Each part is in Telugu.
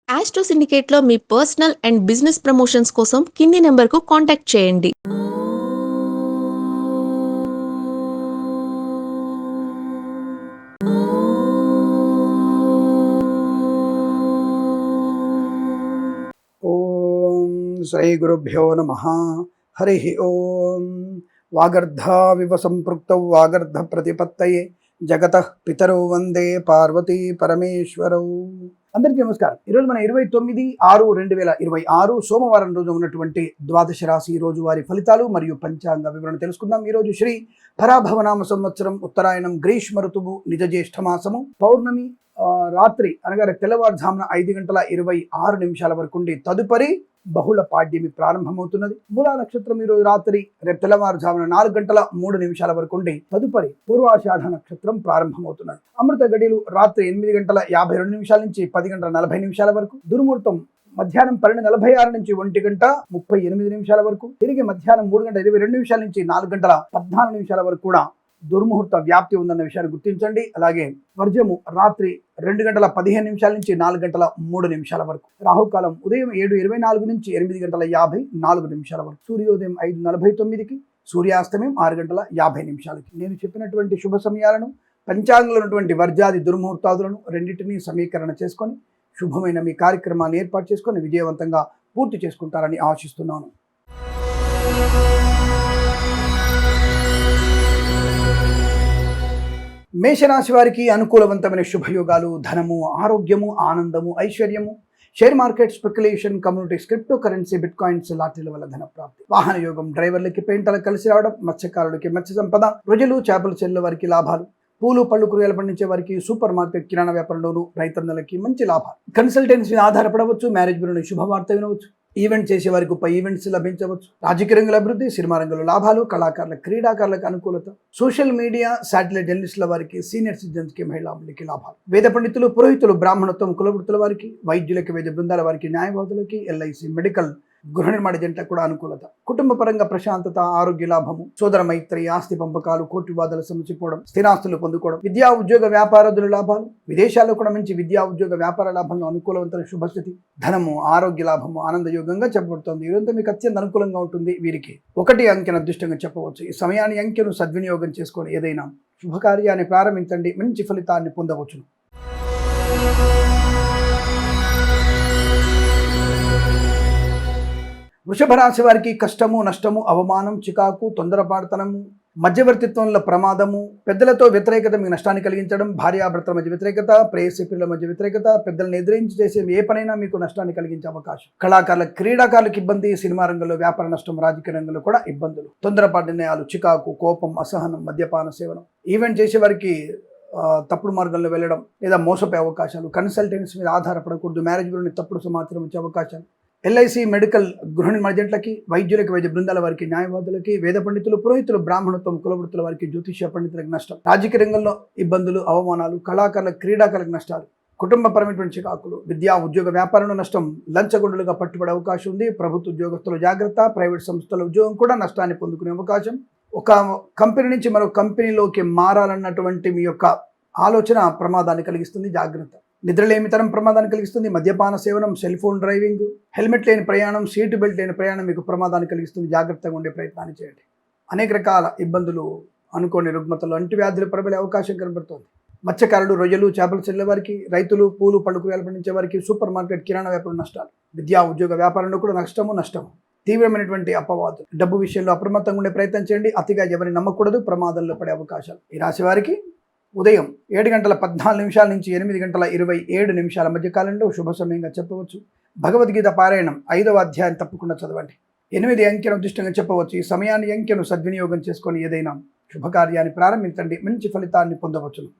ఆస్ట్రో సిండికేట్లో మీ పర్సనల్ అండ్ బిజినెస్ ప్రమోషన్స్ కోసం కింది నెంబర్కు కాంటాక్ట్ చేయండి. ఓం శ్రీ గురుభ్యో నమ. హరి ఓం. వాగర్ధావివ సంపృక్తౌ వాగర్ధ ప్రతిపత్తయే జగతః పితరౌ వందే పార్వతీ పరమేశ్వరౌ. అందరికీ నమస్కారం. ఈరోజు మన 29/6/2026 సోమవారం రోజు ఉన్నటువంటి ద్వాదశ రాశి రోజువారి ఫలితాలు మరియు పంచాంగ వివరణ తెలుసుకుందాం. ఈరోజు శ్రీ పరాభవనామ సంవత్సరం ఉత్తరాయణం గ్రీష్మ ఋతువు నిజ జ్యేష్ఠ మాసము పౌర్ణమి రాత్రి అనగా తెల్లవారుజామున 5:26 వరకు ఉండి తదుపరి బహుళ పాడ్యమి ప్రారంభమవుతున్నది. మూలా నక్షత్రం ఈరోజు రాత్రి రేపు తెల్లవారుజామున 4:03 వరకు ఉండి తదుపరి పూర్వాషాఢ నక్షత్రం ప్రారంభమవుతున్నది. అమృత గడియలు రాత్రి 8:52 నుంచి 10:40 వరకు. దుర్ముహూర్తం మధ్యాహ్నం 12:46 నుంచి 1:38 వరకు. తిరిగి మధ్యాహ్నం 3:22 నుంచి 4:14 వరకు కూడా దుర్ముహూర్త వ్యాప్తి ఉందన్న విషయాన్ని గుర్తించండి. అలాగే వర్జము రాత్రి 2:15 నుంచి 4:03 వరకు. రాహుకాలం ఉదయం 7:24 నుంచి 8:54 వరకు. సూర్యోదయం 5:49కి, సూర్యాస్తమయం 6:50. నేను చెప్పినటువంటి శుభ సమయాలను, పంచాంగంలో ఉన్నటువంటి వర్జాది దుర్ముహూర్తాదులను రెండింటినీ సమీకరణ చేసుకొని శుభమైన మీ కార్యక్రమాన్ని ఏర్పాటు చేసుకొని విజయవంతంగా పూర్తి చేసుకుంటారని ఆశిస్తున్నాను. మేషరాశి వారికి అనుకూలవంతమైన శుభయోగాలు, ధనము, ఆరోగ్యము, ఆనందము, ఐశ్వర్యము, share market, speculation, communities, cryptocurrency, bitcoins, లాటరీల వల్ల ధన ప్రాప్తి, వాహన యోగం, డ్రైవర్లకి పెయింటర్లకు కలిసి రావడం, మత్స్యకారులకి మత్స్య సంపద, రొయ్యలు చేపల చెల్లెల వారికి లాభాలు, పూలు పళ్ళు కూరగాయలు పండించే వారికి, సూపర్ మార్కెట్ కిరాణా వ్యాపారంలోను రైతన్నలకి మంచి లాభాలు, కన్సల్టెన్సీ ఆధారపడవచ్చు, మ్యారేజ్ బ్యూరోని శుభవార్త వినవచ్చు, ఈవెంట్ చేసే వారికి గొప్ప ఈవెంట్స్ లభించవచ్చు, రాజకీయ రంగుల అభివృద్ధి, సినిమా రంగంలో లాభాలు, కళాకారుల క్రీడాకారులకు అనుకూలత, సోషల్ మీడియా, శాటిలైట్ జర్నలిస్టుల వారికి, సీనియర్ సిటిజన్స్కి, మహిళలకి లాభాలు, వేద పండితులు, పురోహితులు, బ్రాహ్మణత్వం, కులవృత్తుల వారికి, వైద్యులకి, వైద్య బృందాల వారికి, న్యాయవాదులకి, ఎల్ఐసి, మెడికల్, గృహ నిర్మాణ జంటకు కూడా అనుకూలత, కుటుంబ పరంగా ప్రశాంతత, ఆరోగ్య లాభము, సోదర మైత్రి, ఆస్తి పంపకాలు, కోర్టు వివాదాలు సమసిపోవడం, స్థిరాస్తులు పొందుకోవడం, విద్యా ఉద్యోగ వ్యాపారాదుల లాభాలు, విదేశాల్లో కూడా మంచి విద్యా ఉద్యోగ వ్యాపార లాభంలో అనుకూలవంతమైన శుభస్థితి, ధనము, ఆరోగ్య లాభము, ఆనందయోగంగా చెప్పబడుతుంది. ఇదంతా మీకు అత్యంత అనుకూలంగా ఉంటుంది. వీరికి 1 అంకెను అదృష్టంగా చెప్పవచ్చు. ఈ సమయాన్ని అంకెను సద్వినియోగం చేసుకొని ఏదైనా శుభకార్యాన్ని ప్రారంభించండి, మంచి ఫలితాన్ని పొందవచ్చు. వృషభ రాశి వారికి కష్టము, నష్టము, అవమానం, చికాకు, తొందరపాటుతనము, మధ్యవర్తిత్వంలో ప్రమాదము, పెద్దలతో వ్యతిరేకత మీకు నష్టాన్ని కలిగించడం, భార్యాభర్తల మధ్య వ్యతిరేకత, ప్రేయసిపిల్ల మధ్య వ్యతిరేకత, పెద్దలను ఎదిరించి చేసే ఏ పనైనా మీకు నష్టాన్ని కలిగించే అవకాశం, కళాకారుల క్రీడాకారులకు ఇబ్బంది, సినిమా రంగంలో వ్యాపార నష్టం, రాజకీయ రంగంలో కూడా ఇబ్బందులు, తొందరపాటు నిర్ణయాలు, చికాకు, కోపం, అసహనం, మద్యపాన సేవనం, ఈవెంట్ చేసే వారికి తప్పుడు మార్గంలో వెళ్ళడం లేదా మోసపోయే అవకాశాలు, కన్సల్టెన్సీ మీద ఆధారపడకూడదు, మ్యారేజ్ బ్యూరోని తప్పుడు సమాచారం ఇచ్చే అవకాశాలు, ఎల్ఐసి, మెడికల్, గృహ నిర్మాణ జంటలకి, వైద్యులకి, వైద్య బృందాల వారికి, న్యాయవాదులకి, వేద పండితులు, పురోహితులు, బ్రాహ్మణత్వం, కులవృత్తుల వారికి, జ్యోతిష్య పండితులకు నష్టం, రాజకీయ రంగంలో ఇబ్బందులు, అవమానాలు, కళాకారుల క్రీడాకారులకు నష్టాలు, కుటుంబపరమైనటువంటి చికాకులు, విద్యా ఉద్యోగ వ్యాపారంలో నష్టం, లంచగొండులుగా పట్టుబడే అవకాశం ఉంది, ప్రభుత్వ ఉద్యోగస్తులు జాగ్రత్త, ప్రైవేట్ సంస్థల ఉద్యోగం కూడా నష్టాన్ని పొందుకునే అవకాశం, ఒక కంపెనీ నుంచి మరో కంపెనీలోకి మారాలన్నటువంటి మీ యొక్క ఆలోచన ప్రమాదాన్ని కలిగిస్తుంది, జాగ్రత్త, నిద్రలేమితనం ప్రమాదాన్ని కలిగిస్తుంది, మద్యపాన సేవనం, సెల్ ఫోన్ డ్రైవింగ్, హెల్మెట్ లేని ప్రయాణం, సీటు బెల్ట్ లేని ప్రయాణం మీకు ప్రమాదాన్ని కలిగిస్తుంది, జాగ్రత్తగా ఉండే ప్రయత్నాన్ని చేయండి. అనేక రకాల ఇబ్బందులు, అనుకోని రుగ్మతలు, అంటువ్యాధులు ప్రబలే అవకాశం కనబడుతుంది. మత్స్యకారులు, రొయ్యలు చేపలు చెల్లే వారికి, రైతులు, పూలు పళ్ళు కూరగాయలు పండించే వారికి, సూపర్ మార్కెట్ కిరాణా వ్యాపారం నష్టాలు, విద్యా ఉద్యోగ వ్యాపారంలో కూడా నష్టము, తీవ్రమైనటువంటి అపవాదు, డబ్బు విషయంలో అప్రమత్తంగా ఉండే ప్రయత్నం చేయండి. అతిగా ఎవరిని నమ్మకూడదు, ప్రమాదంలో పడే అవకాశాలు. ఈ రాశి వారికి ఉదయం 7:14 నుంచి 8:27 మధ్య కాలంలో శుభ సమయంగా చెప్పవచ్చు. భగవద్గీత పారాయణం 5వ అధ్యాయం తప్పకుండా చదవండి. 8 అంకెను అదృష్టంగా చెప్పవచ్చు. ఈ సమయాన్ని అంకెను సద్వినియోగం చేసుకొని ఏదైనా శుభకార్యాన్ని ప్రారంభించండి, మంచి ఫలితాన్ని పొందవచ్చును.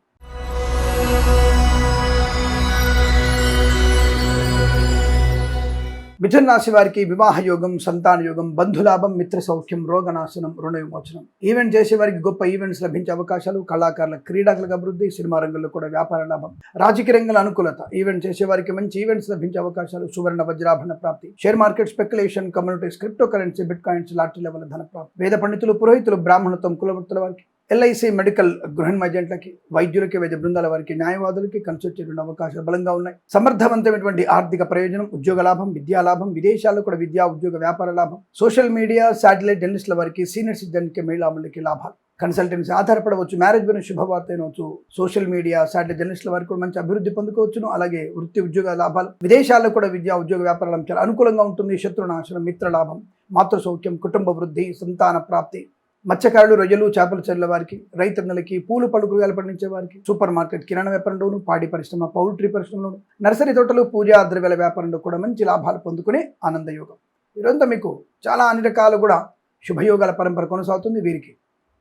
మిథున రాశి వారికి వివాహ యోగం, సంతాన యోగం, బంధులాభం, మిత్ర సౌఖ్యం, రోగనాశనం, రుణ విమోచనం, ఈవెంట్ చేసే వారికి గొప్ప ఈవెంట్స్ లభించే అవకాశాలు, కళాకారుల క్రీడాకులకు అభివృద్ధి, సినిమా రంగంలో కూడా వ్యాపార లాభం, రాజకీయ రంగంలో అనుకూలత, ఈవెంట్ చేసే వారికి మంచి ఈవెంట్స్ లభించే అవకాశాలు, సువర్ణ వజ్రాభరణ ప్రాప్తి, share market, speculation, communities, cryptocurrency, bitcoins, లాటరీల వల్ల ధన ప్రాప్తి, వేద పండితులు, పురోహితులు, బ్రాహ్మణత్వం, కులవృత్తుల వారికి, ఎల్ఐసి మెడికల్ గృహ ఏజెంట్లకి, వైద్యులకి, వైద్య బృందాల వారికి, న్యాయవాదులకి కలిసి వచ్చేటువంటి అవకాశాలు బలంగా ఉన్నాయి. సమర్థవంతమైనటువంటి ఆర్థిక ప్రయోజనం, ఉద్యోగ లాభం, విద్యా లాభం, విదేశాల్లో కూడా విద్యా ఉద్యోగ వ్యాపార లాభం, సోషల్ మీడియా, శాటిలైట్ జర్నలిస్టుల వారికి, సీనియర్ సిటిజన్కి, మహిళాములకి లాభాలు. కన్సల్టెన్సీ ఆధారపడవచ్చు, మ్యారేజ్ బిజినెస్ శుభవార్త అయినవచ్చు, సోషల్ మీడియా, శాటిలైట్ జర్నలిస్టుల వారికి కూడా మంచి అభివృద్ధి పొందుకోవచ్చును. అలాగే వృత్తి ఉద్యోగ లాభాలు, విదేశాల్లో కూడా విద్యా ఉద్యోగ వ్యాపారాలు చాలా అనుకూలంగా ఉంటుంది. శత్రునాశనం, మిత్ర లాభం, మాతృ సౌఖ్యం, కుటుంబ వృద్ధి, సంతాన ప్రాప్తి, మత్స్యకారులు, రొయ్యలు, చేపల చెరువుల వారికి, రైతన్నలకి, పూలు పళ్ళు కూరగాయలు పండించే వారికి, సూపర్ మార్కెట్ కిరాణా వ్యాపారంలోను, పాడి పరిశ్రమ, పౌల్ట్రీ పరిశ్రమలోను, నర్సరీ తోటలు, పూజా ద్రవ్యాల వ్యాపారంలో కూడా మంచి లాభాలు పొందుకునే ఆనందయోగం. వీరంతా మీకు చాలా అన్ని రకాలు కూడా శుభయోగాల పరంపర కొనసాగుతుంది. వీరికి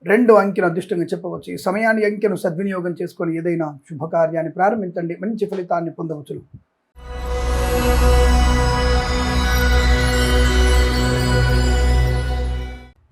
2 అంకెను అదృష్టంగా చెప్పవచ్చు. ఈ సమయాన్ని అంకెను సద్వినియోగం చేసుకొని ఏదైనా శుభకార్యాన్ని ప్రారంభించండి, మంచి ఫలితాన్ని పొందవచ్చు.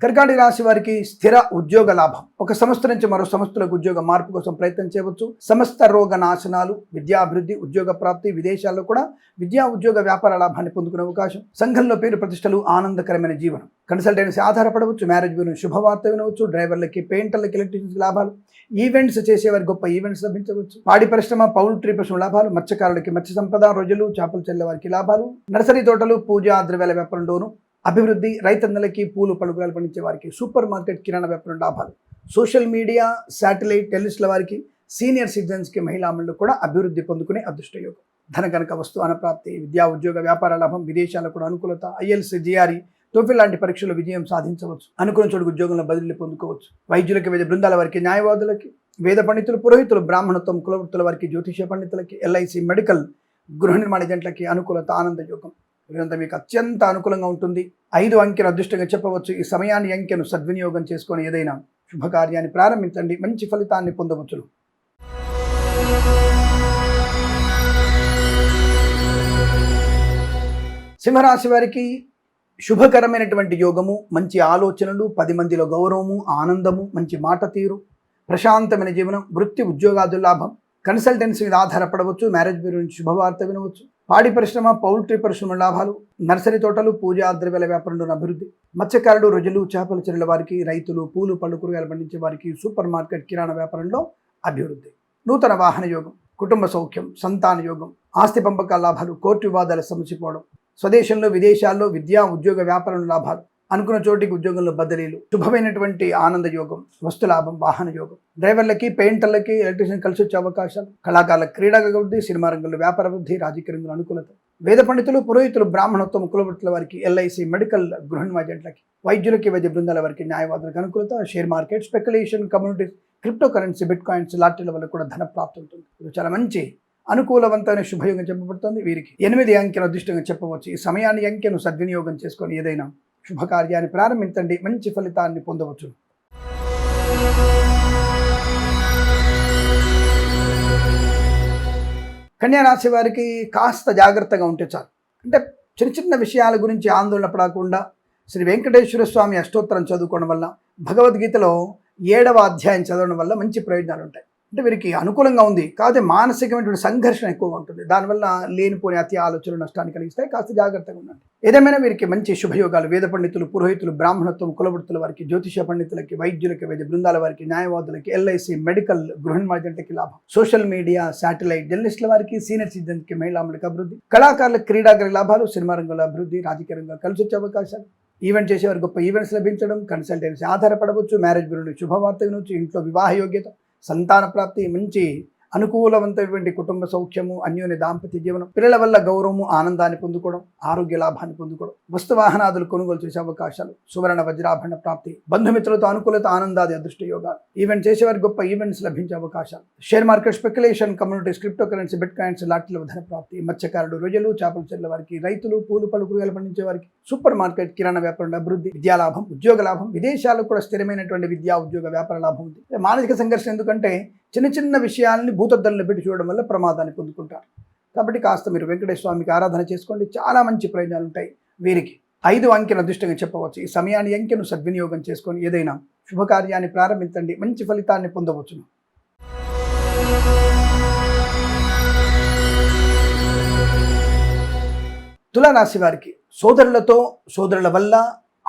కర్కాటక రాశి వారికి స్థిర ఉద్యోగ లాభం. ఒక సంస్థ నుంచి మరో సంస్థలకు ఉద్యోగ మార్పు కోసం ప్రయత్నం చేయవచ్చు. సమస్త రోగ నాశనాలు, విద్యాభివృద్ధి, ఉద్యోగ ప్రాప్తి, విదేశాల్లో కూడా విద్యా ఉద్యోగ వ్యాపార లాభాన్ని పొందుకునే అవకాశం. సంఘంలో పేరు ప్రతిష్టలు, ఆనందకరమైన జీవనం. కన్సల్టెన్సీ ఆధారపడవచ్చు, మ్యారేజ్ బిజినెస్ శుభవార్త వినవచ్చు, డ్రైవర్లకి, పెయింటర్లకి, ఎలక్ట్రీషియన్స్ లాభాలు, ఈవెంట్స్ చేసేవారికి గొప్ప ఈవెంట్స్ లభించవచ్చు. పాడి పరిశ్రమ, పౌల్ట్రీ పరిశ్రమ లాభాలు, మత్స్యకారులకి మత్స్య సంపద, రొయ్యలు, చేపలు చెల్లె వారికి లాభాలు, నర్సరీ తోటలు, పూజా ద్రవ్యాల వ్యాపారంలోను అభివృద్ధి, రైతన్నలకి, పూలు పలుకురాలు పండించే వారికి, సూపర్ మార్కెట్ కిరాణా వ్యాపారం లాభాలు, సోషల్ మీడియా, శాటిలైట్ టెలిస్టుల వారికి, సీనియర్ సిటిజన్స్కి, మహిళామణులు కూడా అభివృద్ధి పొందుకునే అదృష్టయోగం. ధన కనుక వస్తు అనప్రాప్తి, విద్యా ఉద్యోగ వ్యాపార లాభం, విదేశాలకు కూడా అనుకూలత, ఐఎల్స్, జిఆర్ఈ, టోఫిల్ లాంటి పరీక్షలు విజయం సాధించవచ్చు. అనుకున్న చోటుకు ఉద్యోగంలో బదిలీ పొందుకోవచ్చు. వైద్యులకి, వైద్య బృందాల వారికి, న్యాయవాదులకి, వేద పండితులు, పురోహితులు, బ్రాహ్మణత్వం, కులవృత్తుల వారికి, జ్యోతిష పండితులకి, ఎల్ఐసి మెడికల్ గృహ నిర్మాణ ఏజెంట్లకి అనుకూలత, ఆనందయోగం. ఇదంతా మీకు అత్యంత అనుకూలంగా ఉంటుంది. 5 అంకెను అదృష్టంగా చెప్పవచ్చు. ఈ సమయాన్ని అంకెను సద్వినియోగం చేసుకొని ఏదైనా శుభకార్యాన్ని ప్రారంభించండి, మంచి ఫలితాన్ని పొందవచ్చు. సింహరాశి వారికి శుభకరమైనటువంటి యోగము, మంచి ఆలోచనలు, 10 మందిలో గౌరవము, ఆనందము, మంచి మాట తీరు, ప్రశాంతమైన జీవనం, వృత్తి ఉద్యోగాదుల లాభం. కన్సల్టెన్సీ మీద ఆధారపడవచ్చు, మ్యారేజ్ బ్యూరో నుంచి శుభవార్త వినవచ్చు, పాడి పరిశ్రమ, పౌల్ట్రీ పరిశ్రమ లాభాలు, నర్సరీ తోటలు, పూజా ద్రవ్యాల వ్యాపారంలో అభివృద్ధి, మత్స్యకారులు, రొయ్యలు, చేపల చెరువుల వారికి, రైతులు, పూలు పళ్ళు కూరగాయలు పండించే వారికి, సూపర్ మార్కెట్ కిరాణా వ్యాపారంలో అభివృద్ధి. నూతన వాహన యోగం, కుటుంబ సౌఖ్యం, సంతాన యోగం, ఆస్తి పంపకాల లాభాలు, కోర్టు వివాదాల సమసిపోవడం, స్వదేశంలో విదేశాల్లో విద్యా ఉద్యోగ వ్యాపారంలో లాభాలు, అనుకున్న చోటికి ఉద్యోగంలో బదిలీలు, శుభమైనటువంటి ఆనంద యోగం, వస్తు లాభం, వాహన యోగం, డ్రైవర్లకి, పెయింటర్లకి, ఎలక్ట్రీషియన్ కలిసి వచ్చే అవకాశాలు, కళాకారుల క్రీడా అభివృద్ధి, సినిమా రంగంలో వ్యాపార అభివృద్ధి, రాజకీయ రంగంలో అనుకూలత, వేద పండితులు, పురోహితులు, బ్రాహ్మణత్వం, కులవృత్తుల వారికి, ఎల్ఐసి మెడికల్ గృహ ఏజెంట్లకి, వైద్యులకి, వైద్య బృందాల వారికి, న్యాయవాదులకు అనుకూలత, share market, speculation, communities, cryptocurrency, bitcoins, లాటరీల వల్ల కూడా ధన ప్రాప్తి ఉంటుంది. ఇది చాలా మంచి అనుకూలవంతమైన శుభయోగం చెప్పబడుతుంది. వీరికి 8 అంకెను అదృష్టంగా చెప్పవచ్చు. ఈ సమయాన్ని అంకెను సద్వినియోగం చేసుకొని ఏదైనా శుభకార్యాన్ని ప్రారంభించండి, మంచి ఫలితాన్ని పొందవచ్చు. కన్యా రాశి వారికి కాస్త జాగ్రత్తగా ఉంటే చాలు. అంటే చిన్న చిన్న విషయాల గురించి ఆందోళన పడకుండా శ్రీ వెంకటేశ్వర స్వామి అష్టోత్తరం చదువుకోవడం వల్ల, భగవద్గీతలో 7వ అధ్యాయం చదవడం వల్ల మంచి ప్రయోజనాలు ఉంటాయి. అంటే వీరికి అనుకూలంగా ఉంది, కాకపోతే మానసికమైనటువంటి సంఘర్షణ ఎక్కువగా ఉంటుంది. దానివల్ల లేనిపోని అతి ఆలోచనలు నష్టాన్ని కలిగిస్తాయి. కాస్త జాగ్రత్తగా ఉండండి. ఏదేమైనా వీరికి మంచి శుభయోగాలు. వేద పండితులు, పురోహితులు, బ్రాహ్మణత్వం, కులవృత్తుల వారికి, జ్యోతిష పండితులకి, వైద్యులకి, వైద్య బృందాల వారికి, న్యాయవాదులకి, ఎల్ఐసి మెడికల్ గృహ ఏజెంట్లకి లాభం, సోషల్ మీడియా, శాటిలైట్ జర్నలిస్టుల వారికి, సీనియర్ సిటిజన్కి, మహిళాములకు అభివృద్ధి, కళాకారులకు, క్రీడాకారుల లాభాలు, సినిమా రంగంలో అభివృద్ధి, రాజకీయ రంగంలో కలిసి వచ్చే అవకాశాలు, ఈవెంట్ చేసేవారు గొప్ప ఈవెంట్స్ లభించడం, కన్సల్టెన్సీ ఆధారపడవచ్చు, మ్యారేజ్ బ్యూరో శుభవార్త వినవచ్చు, ఇంట్లో వివాహ యోగ్యత, సంతాన ప్రాప్తి, మంచి అనుకూలవంతమైనటువంటి కుటుంబ సౌఖ్యము, అన్యోన్య దాంపత్య జీవనం, పిల్లల వల్ల గౌరవము, ఆనందాన్ని పొందుకోవడం, ఆరోగ్య లాభాన్ని పొందుకోవడం, వస్తు వాహనాదులు కొనుగోలు చేసే అవకాశాలు, సువర్ణ వజ్రాభరణ ప్రాప్తి, బంధుమిత్రులతో అనుకూలత, ఆనందాది అదృష్ట యోగాలు, ఈవెంట్ చేసేవారికి గొప్ప ఈవెంట్స్ లభించే అవకాశాలు, share market, speculation, communities, cryptocurrency, bitcoins, లాటరీల ధన ప్రాప్తి, మత్స్యకారులు, రొయ్యలు, చేపల చెరువుల వారికి, రైతులు, పూలు పళ్ళు కూరగాయలు పండించే వారికి, సూపర్ మార్కెట్ కిరాణా వ్యాపారంలో అభివృద్ధి, విద్యా లాభం, ఉద్యోగ లాభం, విదేశాలకు కూడా స్థిరమైనటువంటి విద్యా ఉద్యోగ వ్యాపార లాభం ఉంది. మానసిక సంఘర్షణ ఎందుకంటే చిన్న చిన్న విషయాలని భూతద్దంలో పెట్టి చూడడం వల్ల ప్రమాదాన్ని పొందుకుంటారు. కాబట్టి కాస్త మీరు వెంకటేశ్వర స్వామికి ఆరాధన చేసుకోండి, చాలా మంచి ప్రయోజనాలు ఉంటాయి. వీరికి 5 అంకెను అదృష్టంగా చెప్పవచ్చు. ఈ సమయాన్ని అంకెను సద్వినియోగం చేసుకొని ఏదైనా శుభకార్యాన్ని ప్రారంభించండి, మంచి ఫలితాన్ని పొందవచ్చును. తులారాశి వారికి సోదరులతో, సోదరుల వల్ల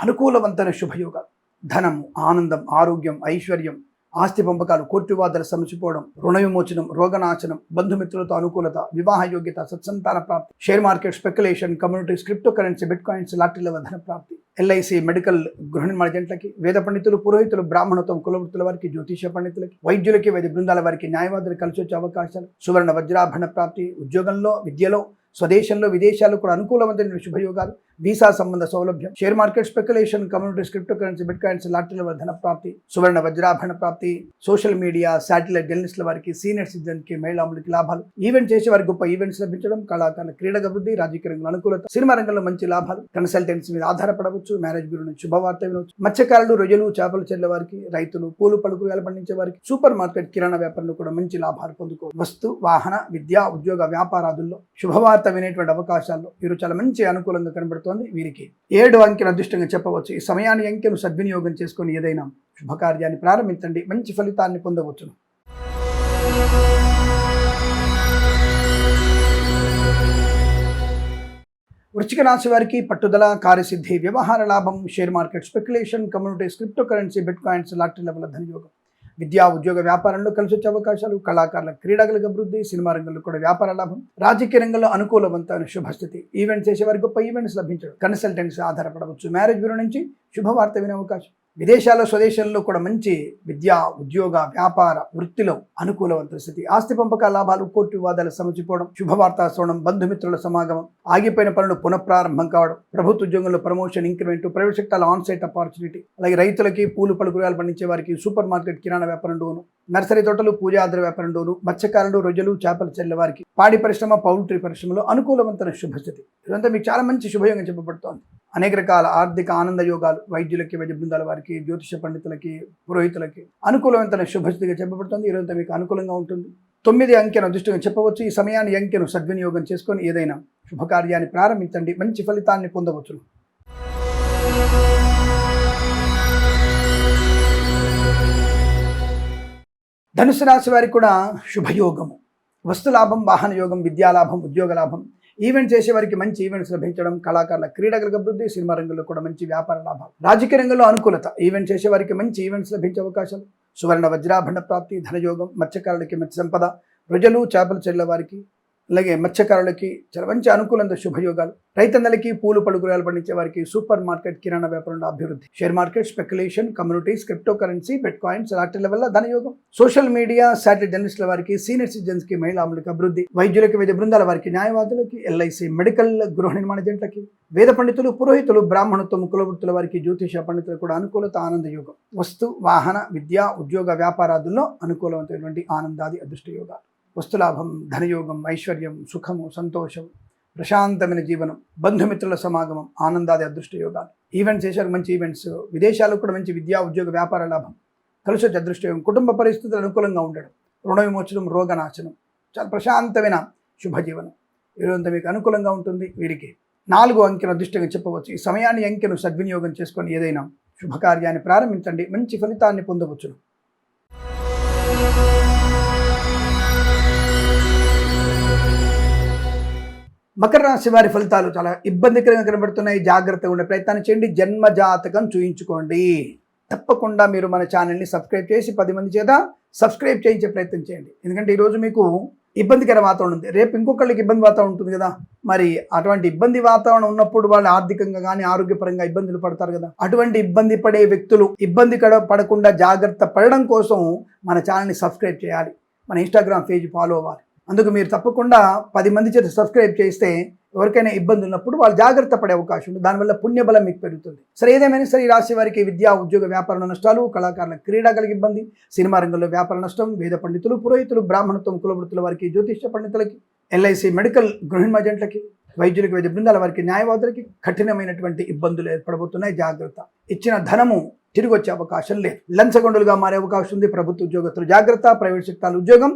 అనుకూలవంతమైన శుభయోగాలు, ధనము, ఆనందం, ఆరోగ్యం, ఐశ్వర్యం, ఆస్తి పంపకాలు, కోర్టు వివాదాలు సమసిపోవడం, రుణ విమోచనం, రోగనాశనం, బంధుమిత్రులతో అనుకూలత, వివాహ యోగ్యత, సత్సంతాన ప్రాప్తి, share market speculation, communities, cryptocurrency, bitcoins, లాటరీల ధన ప్రాప్తి, ఎల్ఐసి, మెడికల్, గృహ నిర్మాణ జంటలకి, వేద పండితులు, పురోహితులు, బ్రాహ్మణత్వం, కులవృత్తుల వారికి, జ్యోతిష పండితులకి, వైద్యులకి, వైద్య బృందాల వారికి, న్యాయవాదులు కలిసి వచ్చే అవకాశాలు, సువర్ణ వజ్రాభరణ ప్రాప్తి, ఉద్యోగంలో, విద్యలో, స్వదేశంలో, విదేశాల్లో కూడా అనుకూలవంతమైన శుభయోగాలు, వీసా సంబంధ సౌలభ్యం, share market speculation, communities, cryptocurrency, bitcoins, లాటరీల ధన ప్రాప్తి, సువర్ణ వజ్రాభరణ ప్రాప్తి, సోషల్ మీడియా, శాటిలైట్ జర్నలిస్టుల వారికి, సీనియర్ సిటిజన్కి, మహిళాములకి లాభాలు, ఈవెంట్ చేసే వారికి గొప్ప ఈవెంట్స్ లభించడం, కళాకారుల క్రీడల అభివృద్ధి, రాజకీయ రంగంలో అనుకూలత, సినిమా రంగంలో మంచి లాభాలు, కన్సల్టెన్సీ మీద ఆధారపడవచ్చు, మ్యారేజ్ బ్యూరో నుంచి శుభవార్త వినవచ్చు, మత్స్యకారులు, రొయ్యలు, చేపలు చెల్లె వారికి, రైతులు, పూలు పలుకులు పండించే వారికి, సూపర్ మార్కెట్, కిరాణా వ్యాపారంలో కూడా మంచి లాభాలు పొందుకోవచ్చు. వస్తు, వాహన, విద్యా, ఉద్యోగ, వ్యాపారాదుల్లో శుభవార్త వినేటువంటి అవకాశాల్లో వీరు చాలా మంచి అనుకూలంగా కనబడుతోంది. వీరికి 7 అంకెను అదృష్టంగా చెప్పవచ్చు. ఈ సమయాన్ని అంకెను సద్వినియోగం చేసుకొని ఏదైనా శుభకార్యాన్ని ప్రారంభించండి, మంచి ఫలితాన్ని పొందవచ్చును. వృశ్చిక రాశి వారికి పట్టుదల, కార్యసిద్ధి, వ్యవహార లాభం, share market speculation, communities, cryptocurrency, bitcoins, lottery level ధనయోగం, విద్యా, ఉద్యోగ, వ్యాపారంలో కలిసి వచ్చే అవకాశాలు, కళాకారుల క్రీడలకు అభివృద్ధి, సినిమా రంగంలో కూడా వ్యాపార లాభం, రాజకీయ రంగంలో అనుకూలవంతమైన శుభస్థితి, ఈవెంట్స్ చేసే వారికి గొప్ప ఈవెంట్స్ లభించడం, కన్సల్టెన్సీ ఆధారపడవచ్చు, మ్యారేజ్ బ్యూరో నుంచి శుభవార్త వినే అవకాశం, విదేశాల్లో, స్వదేశంలో కూడా మంచి విద్యా, ఉద్యోగ, వ్యాపార, వృత్తిలో అనుకూలవంతమైన స్థితి, ఆస్తి పంపక లాభాలు, కోర్టు వివాదాలు సమసిపోవడం, శుభవార్త శ్రవణం, బంధుమిత్రుల సమాగమం, ఆగిపోయిన పనులు పునఃప్రారంభం కావడం, ప్రభుత్వ ఉద్యోగంలో ప్రమోషన్, ఇంక్రిమెంట్, ప్రైవేట్ సెక్టార్లో ఆన్సైట్ ఆపర్చునిటీ, అలాగే రైతులకి, పూలు పలుకురాలు పండించే వారికి, సూపర్ మార్కెట్, కిరాణా వ్యాపారం డోను, నర్సరీ తోటలు, పూజాద్ర వ్యాపారం డోను, మత్స్యకారులు, రొయ్యలు, చేపలు చెల్లె వారికి, పాడి పరిశ్రమ, పౌల్ట్రీ పరిశ్రమలో అనుకూలవంతమైన శుభస్థితి. ఇదంతా మీకు చాలా మంచి శుభయోగం చెప్పబడుతోంది. అనేక రకాల ఆర్థిక ఆనంద యోగాలు, వైద్యులకి, వైద్య బృందాల వారికి, జ్యోతిష పండితులకి, పురోహితులకి అనుకూలవంతమైన శుభస్థితిగా చెప్పబడుతుంది. ఈరోజు మీకు అనుకూలంగా ఉంటుంది. 9 అంకెను అదృష్టంగా చెప్పవచ్చు. ఈ సమయాన్ని అంకెను సద్వినియోగం చేసుకొని ఏదైనా శుభకార్యాన్ని ప్రారంభించండి, మంచి ఫలితాన్ని పొందవచ్చు. ధనుసు రాశి వారికి కూడా శుభయోగము, వస్తులాభం, వాహన యోగం, విద్యాలాభం, ఉద్యోగ లాభం, ఈవెంట్ చేసే వారికి మంచి ఈవెంట్స్ లభించడం, కళాకారుల క్రీడలకు అభివృద్ధి, సినిమా రంగంలో కూడా మంచి వ్యాపార లాభాలు, రాజకీయ రంగంలో అనుకూలత, ఈవెంట్ చేసే వారికి మంచి ఈవెంట్స్ లభించే అవకాశాలు, సువర్ణ వజ్రాభరణ ప్రాప్తి, ధనయోగం, మత్స్యకారులకి మత్స్య సంపద, రొయ్యలు, చేపలు చెల్లె వారికి, అలాగే మత్స్యకారులకి చాలా మంచి అనుకూలంగా శుభయోగాలు, రైతన్నలకి, పూలు పలుకురాలు పండించే వారికి, సూపర్ మార్కెట్, కిరాణా వ్యాపారంలో అభివృద్ధి, share market speculation, communities, cryptocurrency, bitcoins, lottery level ధనయోగం, సోషల్ మీడియా, శాటిలైట్ జర్నలిస్టుల వారికి, సీనియర్ సిటిజన్స్కి, మహిళాములకి అభివృద్ధి, వైద్యులకి, వైద్య బృందాల వారికి, న్యాయవాదులకి, ఎల్ఐసి, మెడికల్, గృహ నిర్మాణ జంటలకి, వేద పండితులు, పురోహితులు, బ్రాహ్మణత్వం, కులవృత్తుల వారికి, జ్యోతిష పండితులు కూడా అనుకూలత, ఆనంద యోగం, వస్తు, వాహన, విద్యా, ఉద్యోగ, వ్యాపారాదుల్లో అనుకూలవంతమైనటువంటి ఆనందాది అదృష్ట యోగాలు, వస్తులాభం, ధనయోగం, ఐశ్వర్యం, సుఖము, సంతోషం, ప్రశాంతమైన జీవనం, బంధుమిత్రుల సమాగమం, ఆనందాది అదృష్ట యోగాలు, ఈవెంట్స్ చేశారు మంచి ఈవెంట్స్, విదేశాలకు కూడా మంచి విద్యా, ఉద్యోగ, వ్యాపార లాభం, కలిసి వచ్చే అదృష్ట యోగం, కుటుంబ పరిస్థితులు అనుకూలంగా ఉండడం, రుణ విమోచనం, రోగనాశనం, చాలా ప్రశాంతమైన శుభజీవనం, ఈరోజంతా మీకు అనుకూలంగా ఉంటుంది. వీరికి 4 అంకెను అదృష్టంగా చెప్పవచ్చు. ఈ సమయాన్ని అంకెను సద్వినియోగం చేసుకొని ఏదైనా శుభకార్యాన్ని ప్రారంభించండి, మంచి ఫలితాన్ని పొందవచ్చును. మకర రాశి వారి ఫలితాలు చాలా ఇబ్బందికరంగా కనబడుతున్నాయి. జాగ్రత్తగా ఉండే ప్రయత్నాన్ని చేయండి. జన్మ జాతకం చూయించుకోండి. తప్పకుండా మీరు మన ఛానల్ని సబ్స్క్రైబ్ చేసి 10 మంది చేత సబ్స్క్రైబ్ చేయించే ప్రయత్నం చేయండి. ఎందుకంటే ఈరోజు మీకు ఇబ్బందికర వాతావరణం ఉంది, రేపు ఇంకొకళ్ళకి ఇబ్బంది వాతావరణం ఉంటుంది కదా. మరి అటువంటి ఇబ్బంది వాతావరణం ఉన్నప్పుడు వాళ్ళు ఆర్థికంగా కానీ ఆరోగ్యపరంగా ఇబ్బందులు పడతారు కదా. అటువంటి ఇబ్బంది పడే వ్యక్తులు ఇబ్బంది పడకుండా జాగ్రత్త పడడం కోసం మన ఛానల్ని సబ్స్క్రైబ్ చేయాలి, మన ఇన్స్టాగ్రామ్ పేజ్ ఫాలో అవ్వాలి. అందుకు మీరు తప్పకుండా 10 మంది చేత సబ్స్క్రైబ్ చేస్తే ఎవరికైనా ఇబ్బంది ఉన్నప్పుడు వాళ్ళు జాగ్రత్త పడే అవకాశం ఉంది. దానివల్ల పుణ్యబలం మీకు పెరుగుతుంది. సరే, ఏదేమైనా సరే ఈ రాశి వారికి విద్యా, ఉద్యోగ, వ్యాపార నష్టాలు, కళాకారుల క్రీడలకు ఇబ్బంది, సినిమా రంగంలో వ్యాపార నష్టం, వేద పండితులు, పురోహితులు, బ్రాహ్మణత్వం, కులవృత్తుల వారికి, జ్యోతిష పండితులకి, ఎల్ఐసి, మెడికల్, గృహ నిర్మాణ జంటలకి, వైద్యులకి, వైద్య బృందాల వారికి, న్యాయవాదులకి కఠినమైనటువంటి ఇబ్బందులు ఏర్పడబోతున్నాయి. జాగ్రత్త. ఇచ్చిన ధనము తిరిగి వచ్చే అవకాశం లేదు. లంచగొండలుగా మారే అవకాశం ఉంది. ప్రభుత్వ ఉద్యోగస్తులు జాగ్రత్త. ప్రైవేట్ సెక్టార్ ఉద్యోగం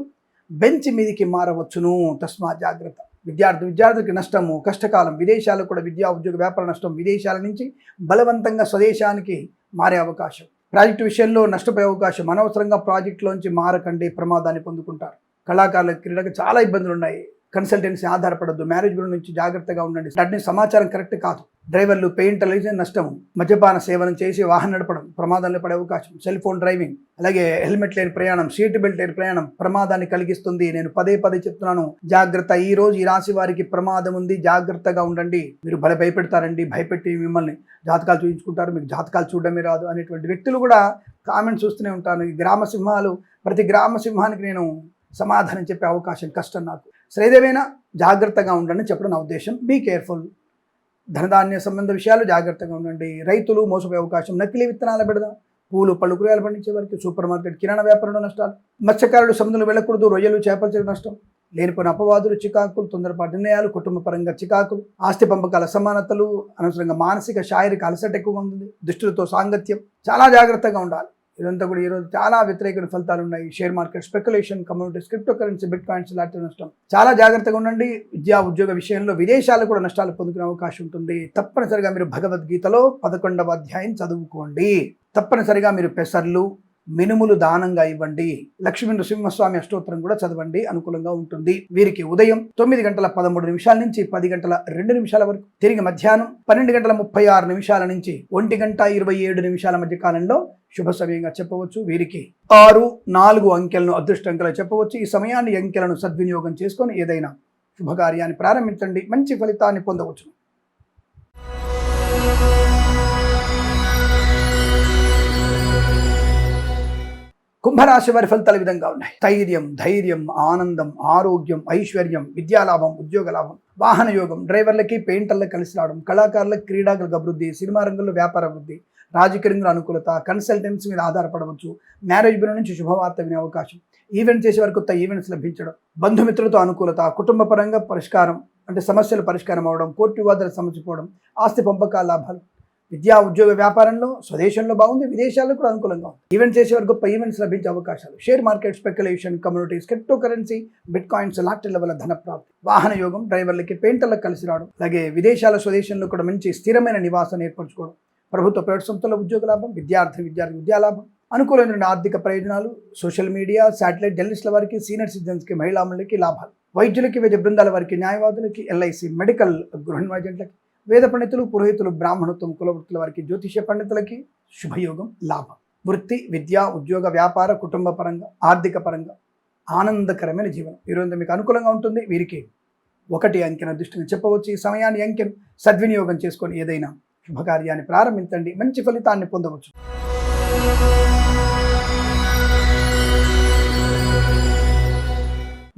బెంచ్ మీదికి మారవచ్చును, తస్మా జాగ్రత్త. విద్యార్థులకి నష్టము, కష్టకాలం, విదేశాలకు కూడా విద్యా, ఉద్యోగ, వ్యాపార నష్టం, విదేశాల నుంచి బలవంతంగా స్వదేశానికి మారే అవకాశం, ప్రాజెక్టు విషయంలో నష్టపోయే అవకాశం, అనవసరంగా ప్రాజెక్టులోంచి మారకండి, ప్రమాదాన్ని పొందుకుంటారు. కళాకారుల క్రీడకు చాలా ఇబ్బందులు ఉన్నాయి. కన్సల్టెన్సీ ఆధారపడద్దు. మ్యారేజ్ బ్యూరో నుంచి జాగ్రత్తగా ఉండండి. అన్ని సమాచారం కరెక్ట్ కాదు. డ్రైవర్లు పెయింటర్లు నష్టము, మద్యపాన సేవనం చేసి వాహనం నడపడం ప్రమాదంలో పడే అవకాశం, సెల్ ఫోన్ డ్రైవింగ్, అలాగే హెల్మెట్ లేని ప్రయాణం, సీట్ బెల్ట్ లేని ప్రయాణం ప్రమాదాన్ని కలిగిస్తుంది. నేను పదే చెప్తున్నాను, జాగ్రత్త. ఈ రోజు ఈ రాశి వారికి ప్రమాదం ఉంది, జాగ్రత్తగా ఉండండి. మీరు భయపెడతారండి, భయపెట్టి మిమ్మల్ని జాతకాలు చూపించుకుంటారు, మీకు జాతకాలు చూడడమే రాదు అనేటువంటి వ్యక్తులు కూడా కామెంట్స్ చూస్తూనే ఉంటాను. ఈ గ్రామ సింహాలు, ప్రతి గ్రామ సింహానికి నేను సమాధానం చెప్పే అవకాశం కష్టం నాకు. శ్రీదేవైనా జాగ్రత్తగా ఉండండి చెప్పడం నా ఉద్దేశం. Be careful. ధనధాన్య సంబంధ విషయాలు జాగ్రత్తగా ఉండండి. రైతులు మోసపోయే అవకాశం. నకిలీ విత్తనాల బెడద, పూలు పళ్ళు కూరగాయలు పండించే వారికి, సూపర్ మార్కెట్ కిరాణా వ్యాపారంలో నష్టాలు, మత్స్యకారులు సముద్రంలో వెళ్ళకూడదు, రొయ్యలు చేపలు చేయడం నష్టం, లేనిపోయిన అపవాదులు, చికాకులు, తొందరపాటు నిర్ణయాలు, కుటుంబ పరంగా చికాకులు, ఆస్తి పంపకాల అసమానతలు, అనవసరంగా మానసిక శారీరక అలసట ఎక్కువగా ఉంటుంది, దుష్టులతో సాంగత్యం. చాలా జాగ్రత్తగా ఉండాలి. ఇదంతా కూడా ఈరోజు చాలా వ్యతిరేక ఫలితాలు ఉన్నాయి. Share market, speculation, communities, cryptocurrency, bitcoins లాంటి నష్టం. చాలా జాగ్రత్తగా ఉండండి. విద్యా ఉద్యోగ విషయంలో విదేశాలు కూడా నష్టాలు పొందుకునే అవకాశం ఉంటుంది. తప్పనిసరిగా మీరు భగవద్గీతలో 11వ అధ్యాయం చదువుకోండి. తప్పనిసరిగా మీరు పెసర్లు, మినుములు దానంగా ఇవ్వండి. లక్ష్మీ నృసింహస్వామి అష్టోత్తరం కూడా చదవండి, అనుకూలంగా ఉంటుంది. వీరికి ఉదయం 9:13 నుంచి 10:02 వరకు, తిరిగి మధ్యాహ్నం 12:36 నుంచి 1:27 మధ్య కాలంలో శుభ సమయంగా చెప్పవచ్చు. వీరికి 6, 4 అంకెలను అదృష్ట అంకెలు చెప్పవచ్చు. ఈ సమయాన్ని అంకెలను సద్వినియోగం చేసుకొని ఏదైనా శుభకార్యాన్ని ప్రారంభించండి, మంచి ఫలితాన్ని పొందవచ్చు. కుంభరాశి వారి ఫలితాలు విధంగా ఉన్నాయి. స్థైర్యం, ధైర్యం, ఆనందం, ఆరోగ్యం, ఐశ్వర్యం, విద్యాలాభం, ఉద్యోగ లాభం, వాహన యోగం, డ్రైవర్లకి పెయింటర్లకు కలిసి రావడం, కళాకారులకు క్రీడాకులకు అభివృద్ధి, సినిమా రంగంలో వ్యాపార అభివృద్ధి, రాజకీయ రంగంలో అనుకూలత, కన్సల్టెన్సీ మీద ఆధారపడవచ్చు, మ్యారేజ్ బ్యూరో నుంచి శుభవార్త వినే అవకాశం, ఈవెంట్ చేసే వారికి కొత్త ఈవెంట్స్ లభించడం, బంధుమిత్రులతో అనుకూలత, కుటుంబ పరంగా పరిష్కారం అంటే సమస్యలు పరిష్కారం అవడం, కోర్టు వివాదాలు సమసిపోవడం, ఆస్తి పంపకాల లాభాలు, విద్యా ఉద్యోగ వ్యాపారంలో స్వదేశంలో బాగుంది, విదేశాల్లో కూడా అనుకూలంగా ఉంది. ఈవెంట్ చేసేవారు గొప్ప ఈవెంట్స్ లభించే అవకాశాలు, share market, speculation, communities, cryptocurrency, bitcoins లాంటి లెవెల్ ధన ప్రాప్తి, వాహన యోగం, డ్రైవర్లకి పెయింటర్లకు కలిసి రావడం, అలాగే విదేశాల స్వదేశంలో కూడా మంచి స్థిరమైన నివాసాన్ని ఏర్పరచుకోవడం, ప్రభుత్వ ప్రైవేట్ సంస్థల ఉద్యోగ లాభం, విద్యార్థి విద్యాలాభం, అనుకూలమైన ఆర్థిక ప్రయోజనాలు, సోషల్ మీడియా, శాటిలైట్ జర్నలిస్టుల వారికి, సీనియర్ సిటిజన్స్కి, మహిళాములకి లాభాలు, వైద్యులకి, వైద్య బృందాల వారికి, న్యాయవాదులకి, ఎల్ఐసి, మెడికల్, గృహ ఏజెంట్లకి, వేద పండితులు, పురోహితులు, బ్రాహ్మణత్వం, కులవృత్తుల వారికి, జ్యోతిష పండితులకి శుభయోగం, లాభం. వృత్తి, విద్య, ఉద్యోగ, వ్యాపార, కుటుంబ పరంగా, ఆర్థిక పరంగా ఆనందకరమైన జీవనం ఈరోజు మీకు అనుకూలంగా ఉంటుంది. వీరికి 1 అంకెను దృష్టిని చెప్పవచ్చు. ఈ సమయాన్ని అంకెను సద్వినియోగం చేసుకొని ఏదైనా శుభకార్యాన్ని ప్రారంభించండి, మంచి ఫలితాన్ని పొందవచ్చు.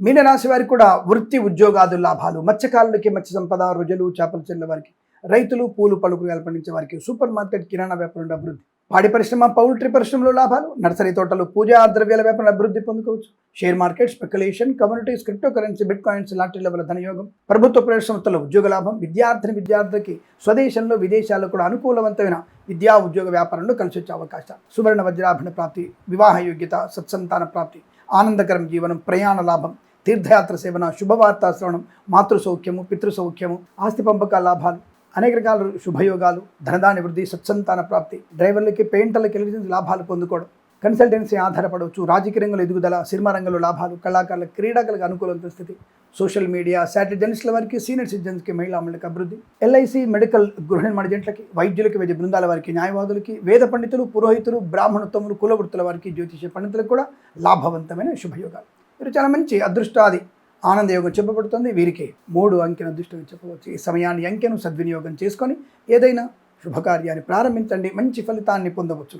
మీనరాశి వారికి కూడా వృత్తి ఉద్యోగాదు లాభాలు, మత్స్యకారులకి మత్స్య సంపద, రొయ్యలు చేపల చెల్ల వారికి, రైతులు, పూలు పళ్ళు కూరగాయలు పండించే వారికి, సూపర్ మార్కెట్, కిరాణా వ్యాపారంలో అభివృద్ధి, పాడి పరిశ్రమ, పౌల్ట్రీ పరిశ్రమలో లాభాలు, నర్సరీ తోటలు, పూజా ద్రవ్యాల వ్యాపారంలో అభివృద్ధి పొందుకోవచ్చు. Share market, speculation, communities, cryptocurrency, bitcoins లాంటి లెవెల్ ధనయోగం, ప్రభుత్వ ప్రైవేట్ సంస్థల ఉద్యోగ లాభం, విద్యార్థికి స్వదేశంలో విదేశాల్లో కూడా అనుకూలవంతమైన విద్యా ఉద్యోగ వ్యాపారంలో కలిసి వచ్చే అవకాశాలు, సువర్ణ వజ్రాభరణ ప్రాప్తి, వివాహ యోగ్యత, సత్సంతాన ప్రాప్తి, ఆనందకరం జీవనం, ప్రయాణ లాభం, తీర్థయాత్ర సేవన, శుభవార్తా శ్రవణం, మాతృ సౌఖ్యము, పితృ సౌఖ్యము, ఆస్తి పంపకాల లాభాలు, అనేక రకాల శుభయోగాలు, ధనధాన్య వృద్ధి, సత్సంతాన ప్రాప్తి, డ్రైవర్లకి పెయింటర్లకి లాభాలు పొందుకోవడం, కన్సల్టెన్సీ ఆధారపడవచ్చు, రాజకీయ రంగంలో ఎదుగుదల, సినిమా రంగంలో లాభాలు, కళాకారులకు, క్రీడాకులకు అనుకూలమైన స్థితి, సోషల్ మీడియా, శాటిలైట్ జర్నలిస్టుల వారికి, సీనియర్ సిటిజన్స్కి, మహిళాములకి అభివృద్ధి, ఎల్ఐసి, మెడికల్, గృహ ఏజెంట్లకి, వైద్యులకి, వైద్య బృందాల వారికి, న్యాయవాదులకి, వేద పండితులు, పురోహితులు, బ్రాహ్మణత్వములు, కులవృత్తుల వారికి, జ్యోతిష పండితులకు కూడా లాభవంతమైన శుభయోగాలు. వీరు చాలా మంచి అదృష్టాది ఆనందయోగం చెప్పబడుతుంది. వీరికి 3 అంకెను అదృష్టంగా చెప్పవచ్చు. ఈ సమయాన్ని అంకెను సద్వినియోగం చేసుకొని ఏదైనా శుభకార్యాన్ని ప్రారంభించండి, మంచి ఫలితాన్ని పొందవచ్చు.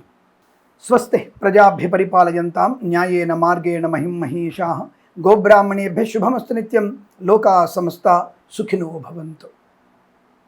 స్వస్తి ప్రజాభ్య పరిపాలయంతాం న్యాయేన మార్గేణ మహిం మహీషాః గోబ్రాహ్మణేభ్యః శుభమస్తు నిత్యం. లోకా సమస్తా సుఖినో భవంతు.